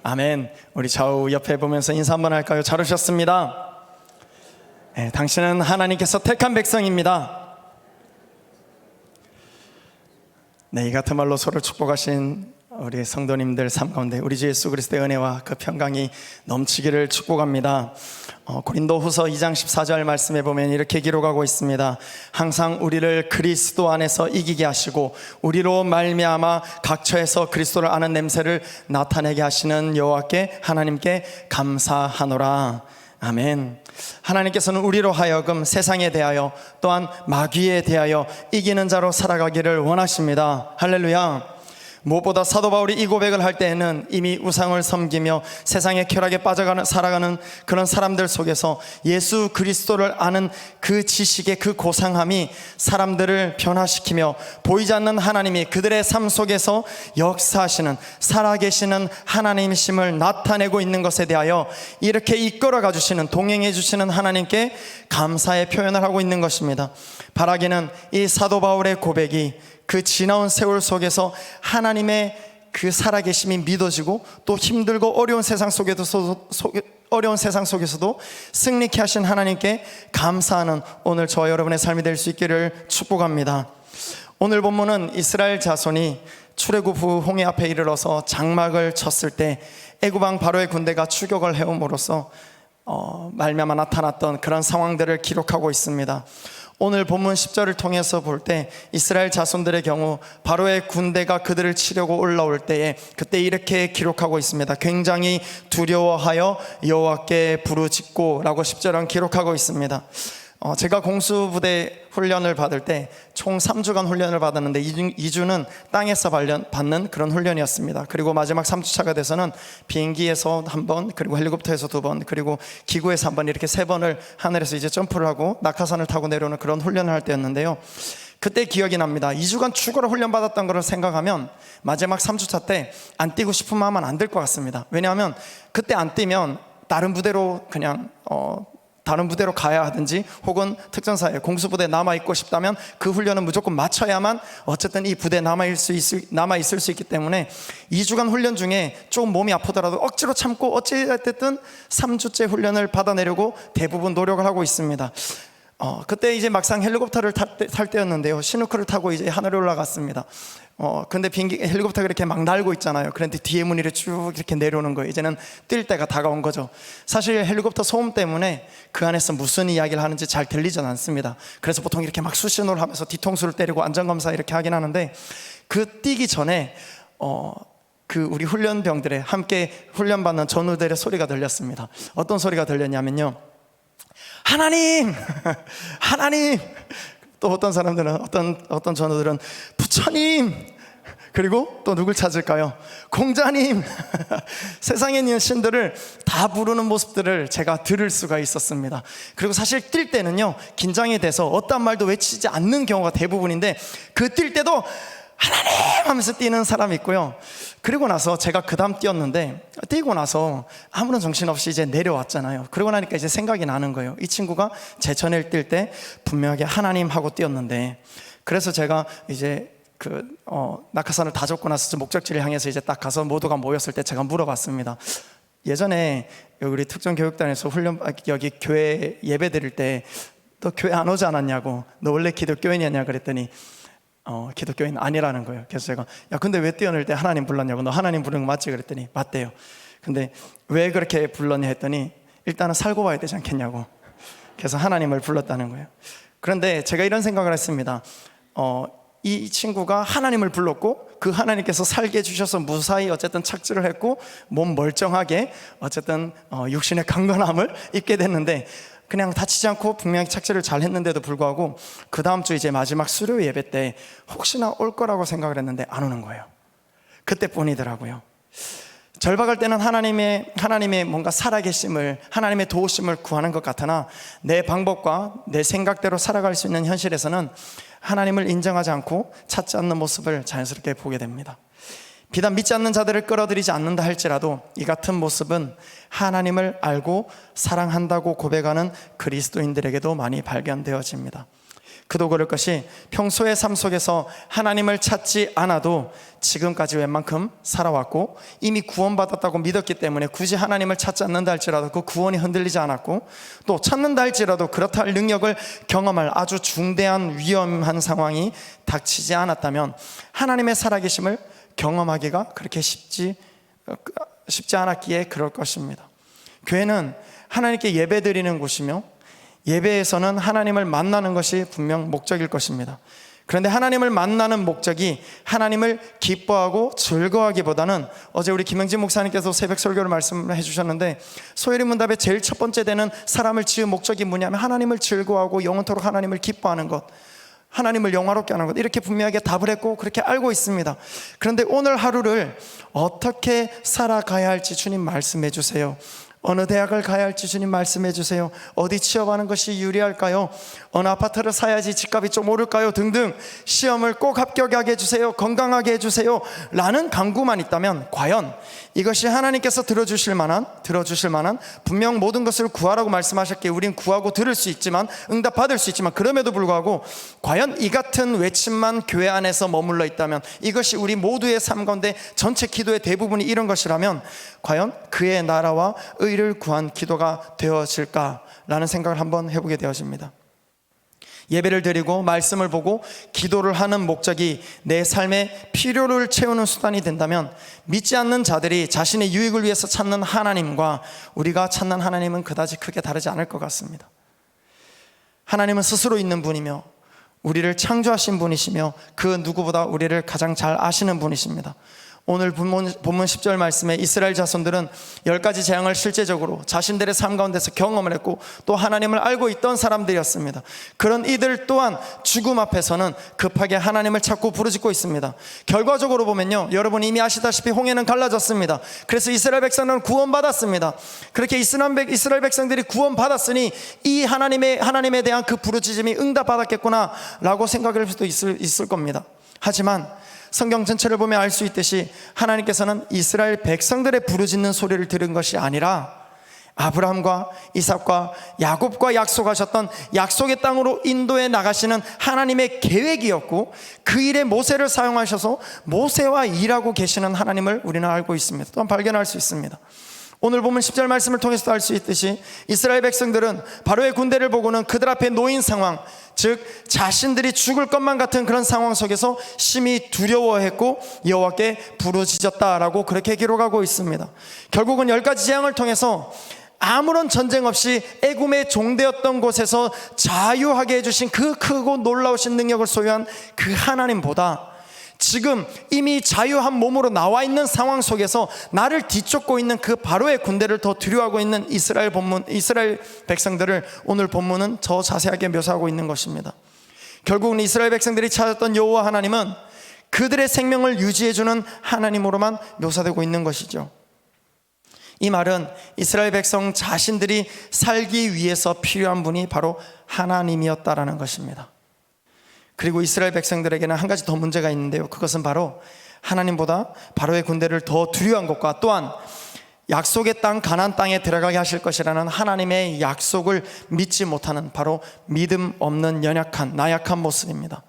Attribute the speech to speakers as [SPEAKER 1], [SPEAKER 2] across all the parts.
[SPEAKER 1] 아멘. 우리 좌우 옆에 보면서 인사 한번 할까요? 잘 오셨습니다. 네, 당신은 하나님께서 택한 백성입니다. 네, 이 같은 말로 서로 축복하신 우리 성도님들 삶 가운데 우리 주 예수 그리스도의 은혜와 그 평강이 넘치기를 축복합니다. 고린도후서 2장 14절 말씀에 보면 이렇게 기록하고 있습니다. 항상 우리를 그리스도 안에서 이기게 하시고 우리로 말미암아 각처에서 그리스도를 아는 냄새를 나타내게 하시는 여호와께 하나님께 감사하노라. 아멘. 하나님께서는 우리로 하여금 세상에 대하여 또한 마귀에 대하여 이기는 자로 살아가기를 원하십니다. 할렐루야. 무엇보다 사도 바울이 이 고백을 할 때에는 이미 우상을 섬기며 세상의 쾌락에 살아가는 그런 사람들 속에서 예수 그리스도를 아는 그 지식의 그 고상함이 사람들을 변화시키며 보이지 않는 하나님이 그들의 삶 속에서 역사하시는 살아계시는 하나님이심을 나타내고 있는 것에 대하여 이렇게 이끌어가 주시는, 동행해 주시는 하나님께 감사의 표현을 하고 있는 것입니다. 바라기는 이 사도 바울의 고백이 그 지나온 세월 속에서 하나님의 그 살아계심이 믿어지고 또 힘들고 어려운 세상 속에서도 승리케 하신 하나님께 감사하는 오늘 저와 여러분의 삶이 될 수 있기를 축복합니다. 오늘 본문은 이스라엘 자손이 출애굽 후 홍해 앞에 이르러서 장막을 쳤을 때 애굽 왕 바로의 군대가 추격을 해옴으로써 말미암아 나타났던 그런 상황들을 기록하고 있습니다. 오늘 본문 10절을 통해서 볼 때 이스라엘 자손들의 경우 바로의 군대가 그들을 치려고 올라올 때에 그때 이렇게 기록하고 있습니다. 굉장히 두려워하여 여호와께 부르짖고 라고 10절은 기록하고 있습니다. 제가 공수부대 훈련을 받을 때 총 3주간 훈련을 받았는데 2주는 땅에서 받는 그런 훈련이었습니다. 그리고 마지막 3주차가 돼서는 비행기에서 한 번, 그리고 헬리콥터에서 2번, 그리고 기구에서 한 번, 이렇게 3번을 하늘에서 이제 점프를 하고 낙하산을 타고 내려오는 그런 훈련을 할 때였는데요. 그때 기억이 납니다. 2주간 추가로 훈련받았던 것을 생각하면 마지막 3주차 때 안 뛰고 싶은 마음은 안 들 것 같습니다. 왜냐하면 그때 안 뛰면 다른 부대로 그냥 다른 부대로 가야 하든지 혹은 특전사에 공수부대에 남아있고 싶다면 그 훈련은 무조건 마쳐야만 어쨌든 이 부대에 남아있을 수 있기 때문에 2주간 훈련 중에 조금 몸이 아프더라도 억지로 참고 어찌됐든 3주째 훈련을 받아내려고 대부분 노력을 하고 있습니다. 그때 이제 막상 헬리콥터를 탈 때였는데요. 시누크를 타고 이제 하늘에 올라갔습니다. 근데 헬리콥터가 이렇게 막 날고 있잖아요. 그런데 뒤에 무늬를 쭉 이렇게 내려오는 거예요. 이제는 뛸 때가 다가온 거죠. 사실 헬리콥터 소음 때문에 그 안에서 무슨 이야기를 하는지 잘 들리진 않습니다. 그래서 보통 이렇게 막 수신호를 하면서 뒤통수를 때리고 안전검사 이렇게 하긴 하는데 그 뛰기 전에 그 우리 훈련병들의 함께 훈련받는 전우들의 소리가 들렸습니다. 어떤 소리가 들렸냐면요, 하나님! 하나님! 또 어떤 사람들은 어떤 전우들은 부처님! 그리고 또 누굴 찾을까요? 공자님! 세상에 있는 신들을 다 부르는 모습들을 제가 들을 수가 있었습니다. 그리고 사실 뛸 때는요, 긴장이 돼서 어떤 말도 외치지 않는 경우가 대부분인데 그 뛸 때도 하나님! 하면서 뛰는 사람이 있고요. 그리고 나서 제가 그 다음 뛰었는데 뛰고 나서 아무런 정신없이 이제 내려왔잖아요. 그러고 나니까 이제 생각이 나는 거예요. 이 친구가 제천을 뛸 때 분명하게 하나님 하고 뛰었는데, 그래서 제가 이제 낙하산을 다 젓고 나서 목적지를 향해서 이제 딱 가서 모두가 모였을 때 제가 물어봤습니다. 예전에 우리 특전교육단에서 여기 교회 예배 드릴 때 너 교회 안 오지 않았냐고, 너 원래 기독교인이었냐 그랬더니 기독교인 아니라는 거예요. 그래서 제가 야 근데 왜 뛰어낼 때 하나님 불렀냐고, 너 하나님 부르는 거 맞지? 그랬더니 맞대요. 근데 왜 그렇게 불렀냐 했더니 일단은 살고 봐야 되지 않겠냐고, 그래서 하나님을 불렀다는 거예요. 그런데 제가 이런 생각을 했습니다. 이 친구가 하나님을 불렀고 그 하나님께서 살게 해주셔서 무사히 어쨌든 착지를 했고 몸 멀쩡하게 어쨌든 육신의 강건함을 입게 됐는데, 그냥 다치지 않고 분명히 착지를 잘 했는데도 불구하고 그 다음 주 이제 마지막 수료 예배 때 혹시나 올 거라고 생각을 했는데 안 오는 거예요. 그때뿐이더라고요. 절박할 때는 하나님의 뭔가 살아계심을, 하나님의 도우심을 구하는 것 같으나 내 방법과 내 생각대로 살아갈 수 있는 현실에서는 하나님을 인정하지 않고 찾지 않는 모습을 자연스럽게 보게 됩니다. 비단 믿지 않는 자들을 끌어들이지 않는다 할지라도 이 같은 모습은 하나님을 알고 사랑한다고 고백하는 그리스도인들에게도 많이 발견되어집니다. 그도 그럴 것이 평소의 삶 속에서 하나님을 찾지 않아도 지금까지 웬만큼 살아왔고 이미 구원받았다고 믿었기 때문에 굳이 하나님을 찾지 않는다 할지라도 그 구원이 흔들리지 않았고, 또 찾는다 할지라도 그렇다 할 능력을 경험할 아주 중대한 위험한 상황이 닥치지 않았다면 하나님의 살아계심을 경험하기가 그렇게 쉽지 않았기에 그럴 것입니다. 교회는 하나님께 예배드리는 곳이며 예배에서는 하나님을 만나는 것이 분명 목적일 것입니다. 그런데 하나님을 만나는 목적이 하나님을 기뻐하고 즐거워하기보다는, 어제 우리 김영진 목사님께서 새벽 설교를 말씀해 주셨는데, 소혜리 문답의 제일 첫 번째 되는 사람을 지은 목적이 뭐냐면 하나님을 즐거워하고 영원토록 하나님을 기뻐하는 것, 하나님을 영화롭게 하는 것, 이렇게 분명하게 답을 했고 그렇게 알고 있습니다. 그런데 오늘 하루를 어떻게 살아가야 할지 주님 말씀해 주세요. 어느 대학을 가야 할지 주님 말씀해 주세요. 어디 취업하는 것이 유리할까요? 어느 아파트를 사야지 집값이 좀 오를까요? 등등 시험을 꼭 합격하게 해주세요. 건강하게 해주세요 라는 간구만 있다면 과연 이것이 하나님께서 들어주실 만한 분명 모든 것을 구하라고 말씀하셨기에 우린 구하고 들을 수 있지만, 응답받을 수 있지만, 그럼에도 불구하고 과연 이 같은 외침만 교회 안에서 머물러 있다면, 이것이 우리 모두의 삶 가운데 전체 기도의 대부분이 이런 것이라면 과연 그의 나라와 의를 구한 기도가 되어질까라는 생각을 한번 해보게 되어집니다. 예배를 드리고 말씀을 보고 기도를 하는 목적이 내 삶의 필요를 채우는 수단이 된다면, 믿지 않는 자들이 자신의 유익을 위해서 찾는 하나님과 우리가 찾는 하나님은 그다지 크게 다르지 않을 것 같습니다. 하나님은 스스로 있는 분이며 우리를 창조하신 분이시며 그 누구보다 우리를 가장 잘 아시는 분이십니다. 오늘 본문 10절 말씀에 이스라엘 자손들은 10가지 재앙을 실제적으로 자신들의 삶 가운데서 경험을 했고 또 하나님을 알고 있던 사람들이었습니다. 그런 이들 또한 죽음 앞에서는 급하게 하나님을 찾고 부르짖고 있습니다. 결과적으로 보면요, 여러분이 이미 아시다시피 홍해는 갈라졌습니다. 그래서 이스라엘 백성들은 구원받았습니다. 그렇게 이스라엘 백성들이 구원받았으니 이 하나님에 대한 그 부르짖음이 응답받았겠구나 라고 생각할 수도 있을 겁니다. 하지만 성경 전체를 보면 알 수 있듯이 하나님께서는 이스라엘 백성들의 부르짖는 소리를 들은 것이 아니라 아브라함과 이삭과 야곱과 약속하셨던 약속의 땅으로 인도해 나가시는 하나님의 계획이었고, 그 일에 모세를 사용하셔서 모세와 일하고 계시는 하나님을 우리는 알고 있습니다. 또한 발견할 수 있습니다. 오늘 보면 10절 말씀을 통해서도 알 수 있듯이 이스라엘 백성들은 바로의 군대를 보고는 그들 앞에 놓인 상황, 즉 자신들이 죽을 것만 같은 그런 상황 속에서 심히 두려워했고 여호와께 부르짖었다라고 그렇게 기록하고 있습니다. 결국은 10가지 재앙을 통해서 아무런 전쟁 없이 애굽의 종되었던 곳에서 자유하게 해주신 그 크고 놀라우신 능력을 소유한 그 하나님보다 지금 이미 자유한 몸으로 나와 있는 상황 속에서 나를 뒤쫓고 있는 그 바로의 군대를 더 두려워하고 있는 이스라엘 백성들을 오늘 본문은 더 자세하게 묘사하고 있는 것입니다. 결국은 이스라엘 백성들이 찾았던 여호와 하나님은 그들의 생명을 유지해주는 하나님으로만 묘사되고 있는 것이죠. 이 말은 이스라엘 백성 자신들이 살기 위해서 필요한 분이 바로 하나님이었다라는 것입니다. 그리고 이스라엘 백성들에게는 한 가지 더 문제가 있는데요, 그것은 바로 하나님보다 바로의 군대를 더 두려워한 것과 또한 약속의 땅 가나안 땅에 들어가게 하실 것이라는 하나님의 약속을 믿지 못하는 바로 믿음 없는 나약한 모습입니다.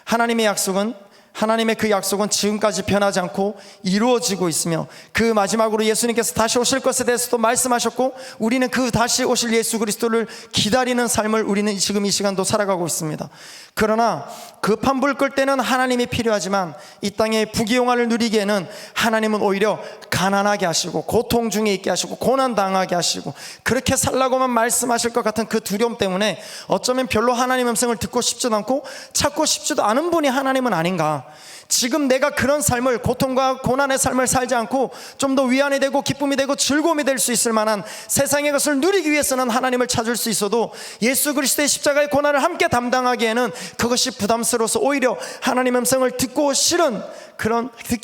[SPEAKER 1] 하나님의 그 약속은 지금까지 변하지 않고 이루어지고 있으며, 그 마지막으로 예수님께서 다시 오실 것에 대해서도 말씀하셨고, 우리는 그 다시 오실 예수 그리스도를 기다리는 삶을 우리는 지금 이 시간도 살아가고 있습니다. 그러나 급한 불 끌 때는 하나님이 필요하지만 이 땅의 부귀영화를 누리기에는 하나님은 오히려 가난하게 하시고 고통 중에 있게 하시고 고난당하게 하시고 그렇게 살라고만 말씀하실 것 같은 그 두려움 때문에 어쩌면 별로 하나님의 음성을 듣고 싶지도 않고 찾고 싶지도 않은 분이 하나님은 아닌가. 지금 내가 그런 삶을, 고통과 고난의 삶을 살지 않고 좀 더 위안이 되고 기쁨이 되고 즐거움이 될 수 있을 만한 세상의 것을 누리기 위해서는 하나님을 찾을 수 있어도 예수 그리스도의 십자가의 고난을 함께 담당하기에는 그것이 부담스러워서 오히려 하나님의 음성을 듣기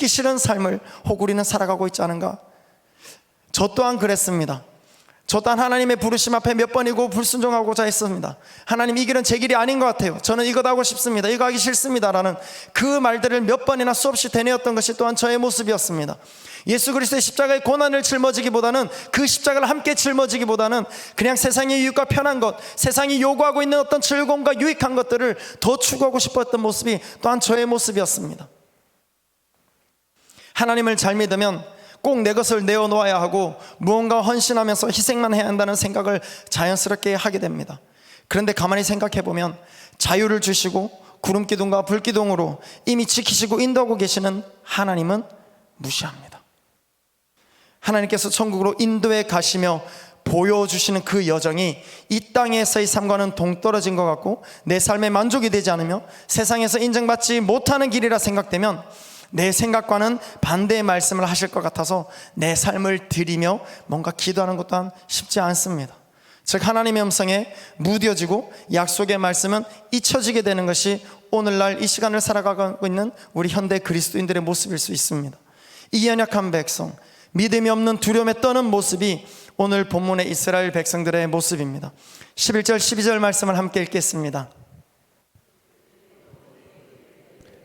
[SPEAKER 1] 싫은 삶을 혹 우리는 살아가고 있지 않은가. 저 또한 그랬습니다. 저 또한 하나님의 부르심 앞에 몇 번이고 불순종하고자 했습니다. 하나님, 이 길은 제 길이 아닌 것 같아요. 저는 이것 하고 싶습니다. 이거 하기 싫습니다. 라는 그 말들을 몇 번이나 수없이 되뇌었던 것이 또한 저의 모습이었습니다. 예수 그리스도의 십자가의 고난을 짊어지기보다는, 그 십자가를 함께 짊어지기보다는 그냥 세상의 유익과 편한 것, 세상이 요구하고 있는 어떤 즐거움과 유익한 것들을 더 추구하고 싶었던 모습이 또한 저의 모습이었습니다. 하나님을 잘 믿으면 꼭 내 것을 내어놓아야 하고 무언가 헌신하면서 희생만 해야 한다는 생각을 자연스럽게 하게 됩니다. 그런데 가만히 생각해 보면 자유를 주시고 구름기둥과 불기둥으로 이미 지키시고 인도하고 계시는 하나님은 무시합니다. 하나님께서 천국으로 인도해 가시며 보여주시는 그 여정이 이 땅에서의 삶과는 동떨어진 것 같고 내 삶에 만족이 되지 않으며 세상에서 인정받지 못하는 길이라 생각되면 내 생각과는 반대의 말씀을 하실 것 같아서 내 삶을 드리며 뭔가 기도하는 것 또한 쉽지 않습니다. 즉 하나님의 음성에 무뎌지고 약속의 말씀은 잊혀지게 되는 것이 오늘날 이 시간을 살아가고 있는 우리 현대 그리스도인들의 모습일 수 있습니다. 이 연약한 백성, 믿음이 없는 두려움에 떠는 모습이 오늘 본문의 이스라엘 백성들의 모습입니다. 11절 12절 말씀을 함께 읽겠습니다.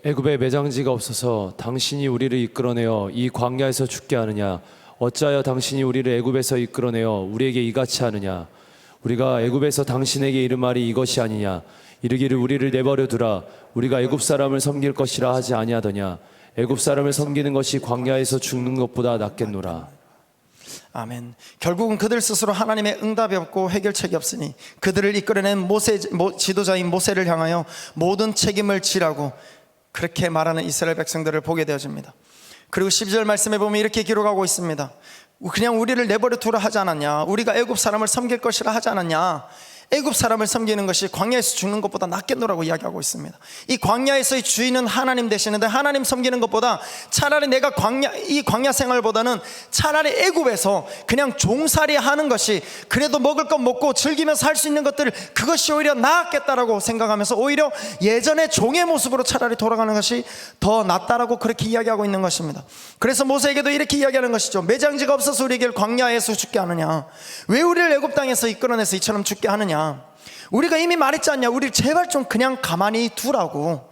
[SPEAKER 2] 애굽에 매장지가 없어서 당신이 우리를 이끌어내어 이 광야에서 죽게 하느냐? 어찌하여 당신이 우리를 애굽에서 이끌어내어 우리에게 이같이 하느냐? 우리가 애굽에서 당신에게 이른 말이 이것이 아니냐? 이르기를 우리를 내버려 두라. 우리가 애굽 사람을 섬길 것이라 하지 아니하더냐? 애굽 사람을 섬기는 것이 광야에서 죽는 것보다 낫겠노라.
[SPEAKER 1] 아멘. 결국은 그들 스스로 하나님의 응답이 없고 해결책이 없으니 그들을 이끌어낸 지도자인 모세를 향하여 모든 책임을 지라고 그렇게 말하는 이스라엘 백성들을 보게 되어집니다. 그리고 12절 말씀에 보면 이렇게 기록하고 있습니다. 그냥 우리를 내버려 두라 하지 않았냐? 우리가 애굽 사람을 섬길 것이라 하지 않았냐? 애굽 사람을 섬기는 것이 광야에서 죽는 것보다 낫겠노라고 이야기하고 있습니다. 이 광야에서의 주인은 하나님 되시는데 하나님 섬기는 것보다 차라리 내가 이 광야 생활보다는 차라리 애굽에서 그냥 종살이 하는 것이 그래도 먹을 것 먹고 즐기면서 할 수 있는 것들, 그것이 오히려 나았겠다라고 생각하면서 오히려 예전의 종의 모습으로 차라리 돌아가는 것이 더 낫다라고 그렇게 이야기하고 있는 것입니다. 그래서 모세에게도 이렇게 이야기하는 것이죠. 매장지가 없어서 우리에게 광야에서 죽게 하느냐? 왜 우리를 애굽 땅에서 이끌어내서 이처럼 죽게 하느냐? 우리가 이미 말했지 않냐? 우리 제발 좀 그냥 가만히 두라고.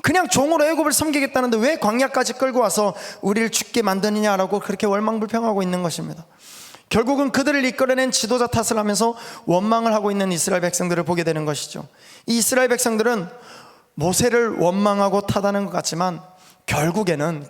[SPEAKER 1] 그냥 종으로 애굽을 섬기겠다는데 왜 광야까지 끌고 와서 우리를 죽게 만드느냐라고 그렇게 원망불평하고 있는 것입니다. 결국은 그들을 이끌어낸 지도자 탓을 하면서 원망을 하고 있는 이스라엘 백성들을 보게 되는 것이죠. 이 이스라엘 백성들은 모세를 원망하고 탓하는 것 같지만 결국에는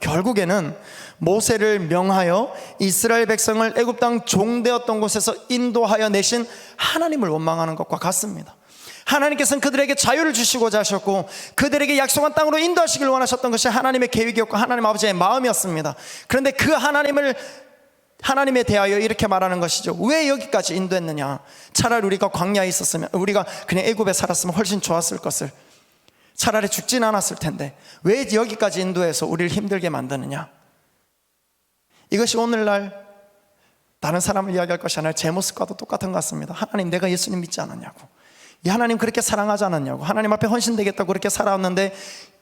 [SPEAKER 1] 모세를 명하여 이스라엘 백성을 애굽 땅 종되었던 곳에서 인도하여 내신 하나님을 원망하는 것과 같습니다. 하나님께서는 그들에게 자유를 주시고자 하셨고 그들에게 약속한 땅으로 인도하시길 원하셨던 것이 하나님의 계획이었고 하나님 아버지의 마음이었습니다. 그런데 그 하나님에 대하여 이렇게 말하는 것이죠. 왜 여기까지 인도했느냐? 차라리 우리가 광야에 있었으면, 우리가 그냥 애굽에 살았으면 훨씬 좋았을 것을, 차라리 죽진 않았을 텐데 왜 여기까지 인도해서 우리를 힘들게 만드느냐? 이것이 오늘날 다른 사람을 이야기할 것이 아니라 제 모습과도 똑같은 것 같습니다. 하나님, 내가 예수님 믿지 않았냐고, 이 하나님 그렇게 사랑하지 않았냐고, 하나님 앞에 헌신되겠다고 그렇게 살아왔는데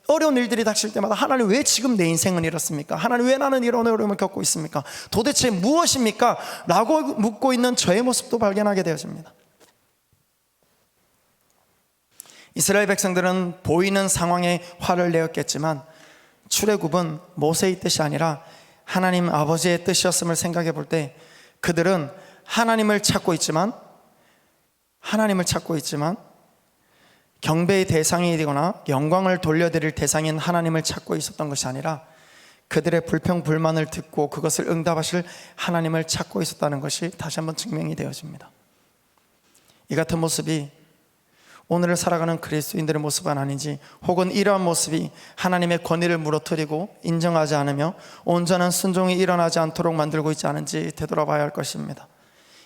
[SPEAKER 1] 어려운 일들이 닥칠 때마다 하나님 왜 지금 내 인생은 이렇습니까? 하나님 왜 나는 이런 어려움을 겪고 있습니까? 도대체 무엇입니까? 라고 묻고 있는 저의 모습도 발견하게 되어집니다. 이스라엘 백성들은 보이는 상황에 화를 내었겠지만 출애굽은 모세의 뜻이 아니라 하나님 아버지의 뜻이었음을 생각해 볼 때 그들은 하나님을 찾고 있지만 경배의 대상이 되거나 영광을 돌려드릴 대상인 하나님을 찾고 있었던 것이 아니라 그들의 불평 불만을 듣고 그것을 응답하실 하나님을 찾고 있었다는 것이 다시 한번 증명이 되어집니다. 이 같은 모습이 오늘을 살아가는 그리스도인들의 모습은 아닌지, 혹은 이러한 모습이 하나님의 권위를 무너뜨리고 인정하지 않으며 온전한 순종이 일어나지 않도록 만들고 있지 않은지 되돌아봐야 할 것입니다.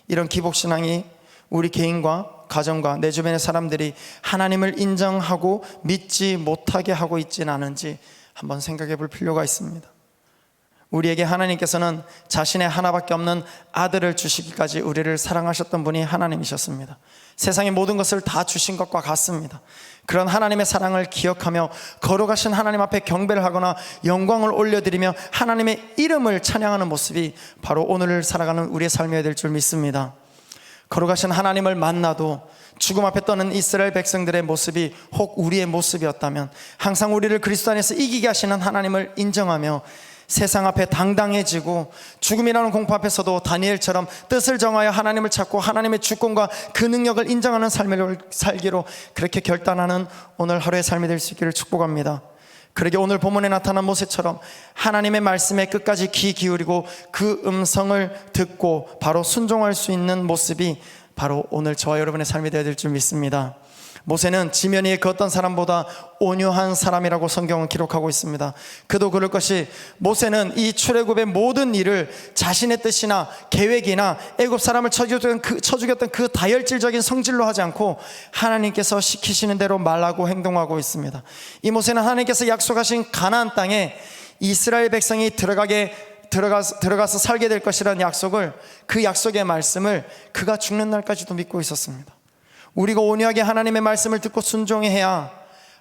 [SPEAKER 1] 이런 기복신앙이 우리 개인과 가정과 내 주변의 사람들이 하나님을 인정하고 믿지 못하게 하고 있지는 않은지 한번 생각해 볼 필요가 있습니다. 우리에게 하나님께서는 자신의 하나밖에 없는 아들을 주시기까지 우리를 사랑하셨던 분이 하나님이셨습니다. 세상의 모든 것을 다 주신 것과 같습니다. 그런 하나님의 사랑을 기억하며 거룩하신 하나님 앞에 경배를 하거나 영광을 올려드리며 하나님의 이름을 찬양하는 모습이 바로 오늘을 살아가는 우리의 삶이어야 될 줄 믿습니다. 거룩하신 하나님을 만나도 죽음 앞에 떠는 이스라엘 백성들의 모습이 혹 우리의 모습이었다면 항상 우리를 그리스도 안에서 이기게 하시는 하나님을 인정하며 세상 앞에 당당해지고 죽음이라는 공포 앞에서도 다니엘처럼 뜻을 정하여 하나님을 찾고 하나님의 주권과 그 능력을 인정하는 삶을 살기로 그렇게 결단하는 오늘 하루의 삶이 될 수 있기를 축복합니다. 그러게 오늘 본문에 나타난 모세처럼 하나님의 말씀에 끝까지 귀 기울이고 그 음성을 듣고 바로 순종할 수 있는 모습이 바로 오늘 저와 여러분의 삶이 되어야 될 줄 믿습니다. 모세는 지면 위에 그 어떤 사람보다 온유한 사람이라고 성경은 기록하고 있습니다. 그도 그럴 것이 모세는 이 출애굽의 모든 일을 자신의 뜻이나 계획이나 애굽 사람을 쳐죽였던 그 다혈질적인 성질로 하지 않고 하나님께서 시키시는 대로 말하고 행동하고 있습니다. 이 모세는 하나님께서 약속하신 가나안 땅에 이스라엘 백성이 들어가서 살게 될 것이라는 약속을, 그 약속의 말씀을 그가 죽는 날까지도 믿고 있었습니다. 우리가 온유하게 하나님의 말씀을 듣고 순종해야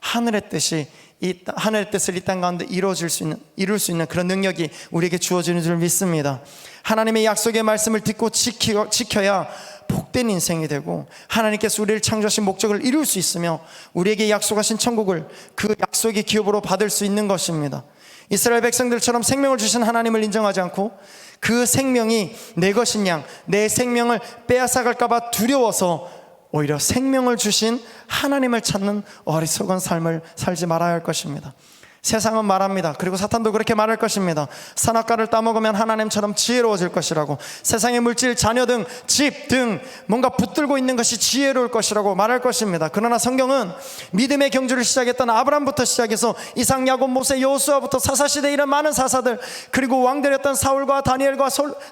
[SPEAKER 1] 하늘의 뜻을 이 땅 가운데 이룰 수 있는 그런 능력이 우리에게 주어지는 줄 믿습니다. 하나님의 약속의 말씀을 듣고 지켜야 복된 인생이 되고 하나님께서 우리를 창조하신 목적을 이룰 수 있으며 우리에게 약속하신 천국을 그 약속의 기업으로 받을 수 있는 것입니다. 이스라엘 백성들처럼 생명을 주신 하나님을 인정하지 않고 그 생명이 내 것인 양, 내 생명을 빼앗아갈까봐 두려워서 오히려 생명을 주신 하나님을 찾는 어리석은 삶을 살지 말아야 할 것입니다. 세상은 말합니다. 그리고 사탄도 그렇게 말할 것입니다. 선악과를 따먹으면 하나님처럼 지혜로워질 것이라고, 세상의 물질, 자녀 등, 집 등 뭔가 붙들고 있는 것이 지혜로울 것이라고 말할 것입니다. 그러나 성경은 믿음의 경주를 시작했던 아브람부터 시작해서 이삭, 야곱, 모세, 여호수아부터 사사시대 이런 많은 사사들, 그리고 왕들이었던 사울과 다니엘과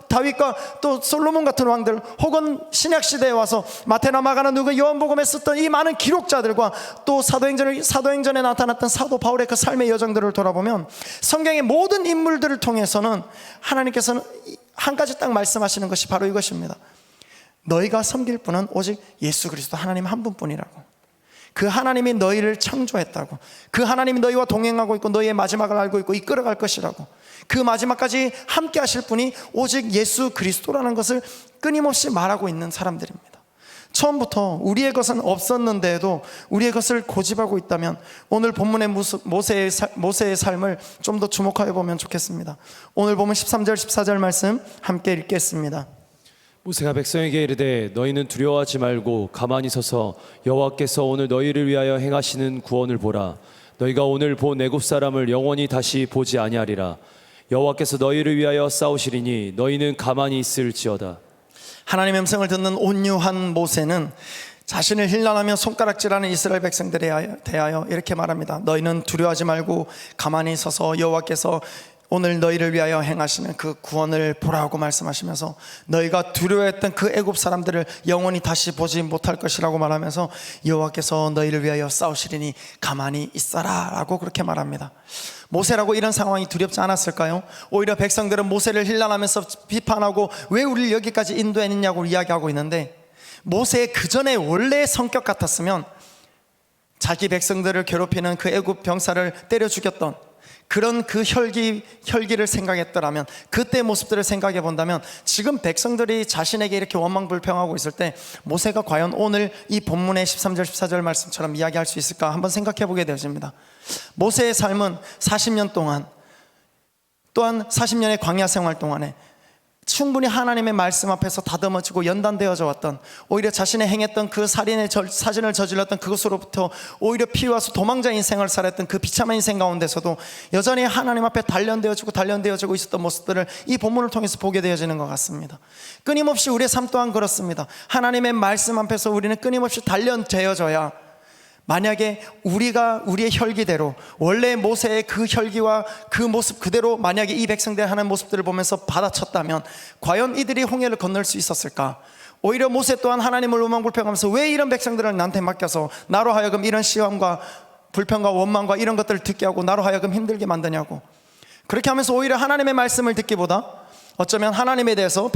[SPEAKER 1] 다윗과 또 솔로몬 같은 왕들, 혹은 신약시대에 와서 마태나 마가나 누가 요한복음에 썼던 이 많은 기록자들과 또 사도행전에 나타났던 사도 바울의 그 삶의 여정들을 돌아보면 성경의 모든 인물들을 통해서는 하나님께서는 한 가지 딱 말씀하시는 것이 바로 이것입니다. 너희가 섬길 분은 오직 예수 그리스도 하나님 한 분뿐이라고. 그 하나님이 너희를 창조했다고. 그 하나님이 너희와 동행하고 있고 너희의 마지막을 알고 있고 이끌어갈 것이라고. 그 마지막까지 함께 하실 분이 오직 예수 그리스도라는 것을 끊임없이 말하고 있는 사람들입니다. 처음부터 우리의 것은 없었는데도 우리의 것을 고집하고 있다면 오늘 본문의 모세의 삶을 좀 더 주목하여 보면 좋겠습니다. 오늘 보면 13절 14절 말씀 함께 읽겠습니다.
[SPEAKER 2] 모세가 백성에게 이르되 너희는 두려워하지 말고 가만히 서서 여호와께서 오늘 너희를 위하여 행하시는 구원을 보라. 너희가 오늘 본 애굽 사람을 영원히 다시 보지 아니하리라. 여호와께서 너희를 위하여 싸우시리니 너희는 가만히 있을지어다.
[SPEAKER 1] 하나님의 음성을 듣는 온유한 모세는 자신을 힐난하며 손가락질하는 이스라엘 백성들에 대하여 이렇게 말합니다. 너희는 두려워하지 말고 가만히 서서 여호와께서 오늘 너희를 위하여 행하시는 그 구원을 보라고 말씀하시면서 너희가 두려워했던 그 애굽 사람들을 영원히 다시 보지 못할 것이라고 말하면서 여호와께서 너희를 위하여 싸우시리니 가만히 있어라 라고 그렇게 말합니다. 모세라고 이런 상황이 두렵지 않았을까요? 오히려 백성들은 모세를 힐난하면서 비판하고 왜 우리를 여기까지 인도했느냐고 이야기하고 있는데, 모세의 그전의 원래의 성격 같았으면 자기 백성들을 괴롭히는 그 애굽 병사를 때려 죽였던 그런 그 혈기를 생각했더라면, 그때 모습들을 생각해 본다면 지금 백성들이 자신에게 이렇게 원망불평하고 있을 때 모세가 과연 오늘 이 본문의 13절 14절 말씀처럼 이야기할 수 있을까 한번 생각해 보게 되어집니다. 모세의 삶은 40년 동안, 또한 40년의 광야 생활 동안에 충분히 하나님의 말씀 앞에서 다듬어지고 연단되어져 왔던, 오히려 자신의 행했던 그 살인의 사진을 저질렀던 그것으로부터 오히려 피해와서 도망자 인생을 살았던 그 비참한 인생 가운데서도 여전히 하나님 앞에 단련되어지고 있었던 모습들을 이 본문을 통해서 보게 되어지는 것 같습니다. 끊임없이 우리의 삶 또한 그렇습니다. 하나님의 말씀 앞에서 우리는 끊임없이 단련되어져야, 만약에 우리가 우리의 혈기대로 원래 모세의 그 혈기와 그 모습 그대로 만약에 이 백성들이 하는 모습들을 보면서 받아쳤다면 과연 이들이 홍해를 건널 수 있었을까? 오히려 모세 또한 하나님을 원망불평하면서 왜 이런 백성들을 나한테 맡겨서 나로 하여금 이런 시험과 불평과 원망과 이런 것들을 듣게 하고 나로 하여금 힘들게 만드냐고, 그렇게 하면서 오히려 하나님의 말씀을 듣기보다 어쩌면 하나님에 대해서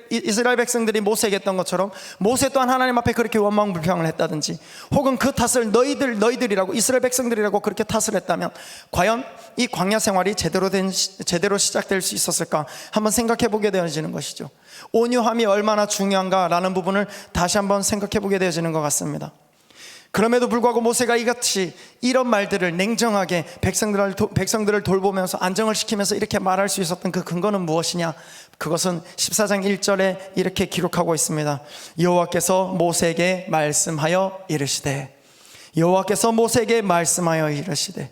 [SPEAKER 1] 이스라엘 백성들이 모세에게 했던 것처럼 모세 또한 하나님 앞에 그렇게 원망불평을 했다든지, 혹은 그 탓을 너희들이라고, 이스라엘 백성들이라고 그렇게 탓을 했다면 과연 이 광야 생활이 제대로 시작될 수 있었을까 한번 생각해 보게 되어지는 것이죠. 온유함이 얼마나 중요한가라는 부분을 다시 한번 생각해 보게 되어지는 것 같습니다. 그럼에도 불구하고 모세가 이같이 이런 말들을 냉정하게 백성들을 돌보면서 안정을 시키면서 이렇게 말할 수 있었던 그 근거는 무엇이냐? 그것은 14장 1절에 이렇게 기록하고 있습니다. 여호와께서 모세에게 말씀하여 이르시되, 여호와께서 모세에게 말씀하여 이르시되.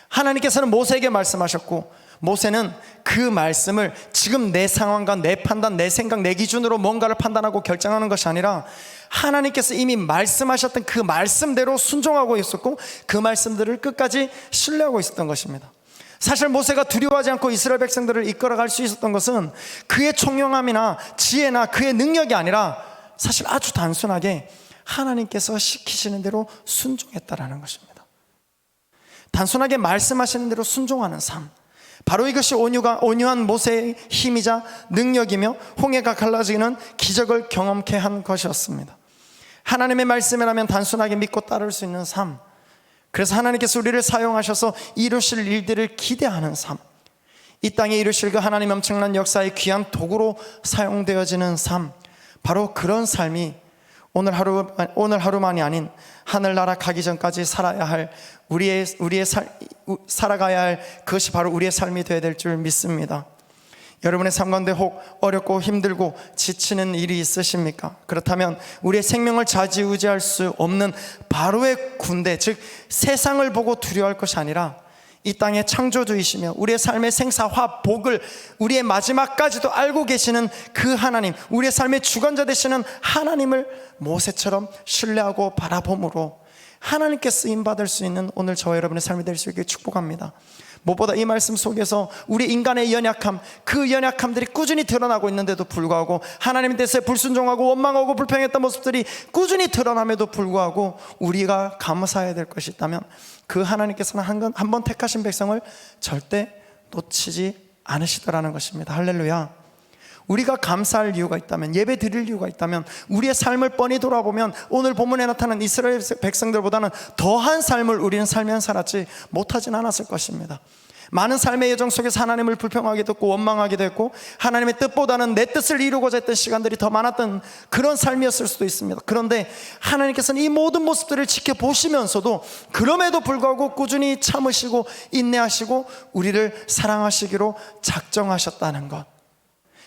[SPEAKER 1] 하나님께서는 모세에게 말씀하셨고, 모세는 그 말씀을 지금 내 상황과 내 판단, 내 생각, 내 기준으로 뭔가를 판단하고 결정하는 것이 아니라 하나님께서 이미 말씀하셨던 그 말씀대로 순종하고 있었고, 그 말씀들을 끝까지 신뢰하고 있었던 것입니다. 사실 모세가 두려워하지 않고 이스라엘 백성들을 이끌어갈 수 있었던 것은 그의 총명함이나 지혜나 그의 능력이 아니라 사실 아주 단순하게 하나님께서 시키시는 대로 순종했다라는 것입니다. 단순하게 말씀하시는 대로 순종하는 삶, 바로 이것이 온유한 모세의 힘이자 능력이며 홍해가 갈라지는 기적을 경험케 한 것이었습니다. 하나님의 말씀이라면 단순하게 믿고 따를 수 있는 삶, 그래서 하나님께서 우리를 사용하셔서 이루실 일들을 기대하는 삶, 이 땅에 이루실 그 하나님의 엄청난 역사의 귀한 도구로 사용되어지는 삶, 바로 그런 삶이 오늘 하루만이 아닌 하늘나라 가기 전까지 살아가야 할 그것이 바로 우리의 삶이 되어야 될 줄 믿습니다. 여러분의 삶 가운데 혹 어렵고 힘들고 지치는 일이 있으십니까? 그렇다면 우리의 생명을 좌지우지할 수 없는 바로의 군대, 즉 세상을 보고 두려워할 것이 아니라 이 땅의 창조주이시며 우리의 삶의 생사화 복을 우리의 마지막까지도 알고 계시는 그 하나님, 우리의 삶의 주관자 되시는 하나님을 모세처럼 신뢰하고 바라봄으로 하나님께 쓰임받을 수 있는 오늘 저와 여러분의 삶이 될 수 있게 축복합니다. 무엇보다 이 말씀 속에서 우리 인간의 연약함, 그 연약함들이 꾸준히 드러나고 있는데도 불구하고 하나님의 뜻에 불순종하고 원망하고 불평했던 모습들이 꾸준히 드러남에도 불구하고 우리가 감사해야 될 것이 있다면 그 하나님께서는 한 번 택하신 백성을 절대 놓치지 않으시더라는 것입니다. 할렐루야. 우리가 감사할 이유가 있다면, 예배 드릴 이유가 있다면, 우리의 삶을 뻔히 돌아보면 오늘 본문에 나타난 이스라엘 백성들보다는 더한 삶을 우리는 살면 살았지 못하진 않았을 것입니다. 많은 삶의 여정 속에서 하나님을 불평하기도 했고 원망하기도 했고 하나님의 뜻보다는 내 뜻을 이루고자 했던 시간들이 더 많았던 그런 삶이었을 수도 있습니다. 그런데 하나님께서는 이 모든 모습들을 지켜보시면서도 그럼에도 불구하고 꾸준히 참으시고 인내하시고 우리를 사랑하시기로 작정하셨다는 것,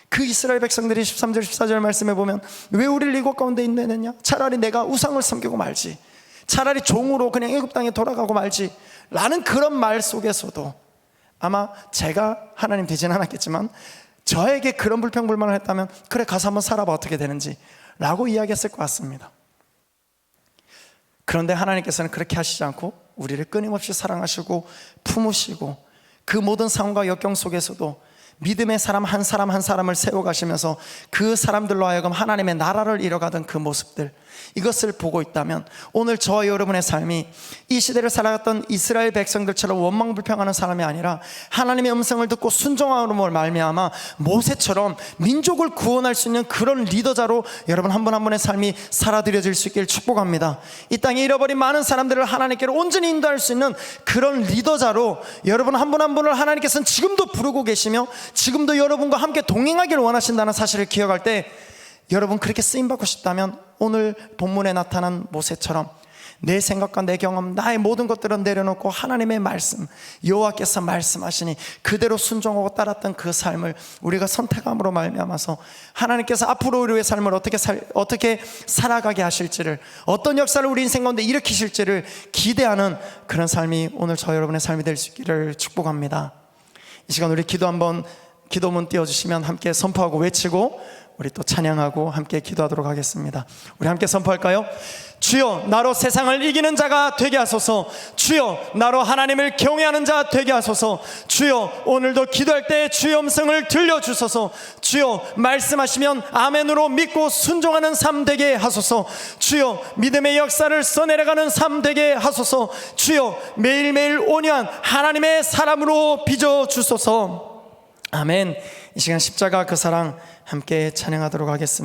[SPEAKER 1] 그 이스라엘 백성들이 13절 14절 말씀에 보면 왜 우리를 이곳 가운데 인내느냐? 차라리 내가 우상을 섬기고 말지, 차라리 종으로 그냥 애굽 땅에 돌아가고 말지 라는 그런 말 속에서도 아마 제가 하나님 되지는 않았겠지만 저에게 그런 불평불만을 했다면 그래 가서 한번 살아봐 어떻게 되는지 라고 이야기했을 것 같습니다. 그런데 하나님께서는 그렇게 하시지 않고 우리를 끊임없이 사랑하시고 품으시고 그 모든 상황과 역경 속에서도 믿음의 사람 한 사람을 세워가시면서 그 사람들로 하여금 하나님의 나라를 이뤄가던 그 모습들, 이것을 보고 있다면 오늘 저와 여러분의 삶이 이 시대를 살아갔던 이스라엘 백성들처럼 원망불평하는 사람이 아니라 하나님의 음성을 듣고 순종함으로 말미암아 모세처럼 민족을 구원할 수 있는 그런 리더자로 여러분 한 분 한 분의 삶이 살아들여질 수 있기를 축복합니다. 이 땅에 잃어버린 많은 사람들을 하나님께로 온전히 인도할 수 있는 그런 리더자로 여러분 한 분 한 분을 하나님께서는 지금도 부르고 계시며 지금도 여러분과 함께 동행하기를 원하신다는 사실을 기억할 때 여러분 그렇게 쓰임받고 싶다면 오늘 본문에 나타난 모세처럼 내 생각과 내 경험, 나의 모든 것들은 내려놓고 하나님의 말씀, 여호와께서 말씀하시니 그대로 순종하고 따랐던 그 삶을 우리가 선택함으로 말미암아서 하나님께서 앞으로 우리의 삶을 어떻게 살아가게 하실지를, 어떤 역사를 우리 인생 가운데 일으키실지를 기대하는 그런 삶이 오늘 저 여러분의 삶이 될 수 있기를 축복합니다. 이 시간 우리 기도문 띄워주시면 함께 선포하고 외치고 우리 또 찬양하고 함께 기도하도록 하겠습니다. 우리 함께 선포할까요? 주여 나로 세상을 이기는 자가 되게 하소서. 주여 나로 하나님을 경외하는 자 되게 하소서. 주여 오늘도 기도할 때 주의 음성을 들려주소서. 주여 말씀하시면 아멘으로 믿고 순종하는 삶 되게 하소서. 주여 믿음의 역사를 써내려가는 삶 되게 하소서. 주여 매일매일 온유한 하나님의 사람으로 빚어주소서. 아멘. 이 시간 십자가 그 사랑 함께 찬양하도록 하겠습니다.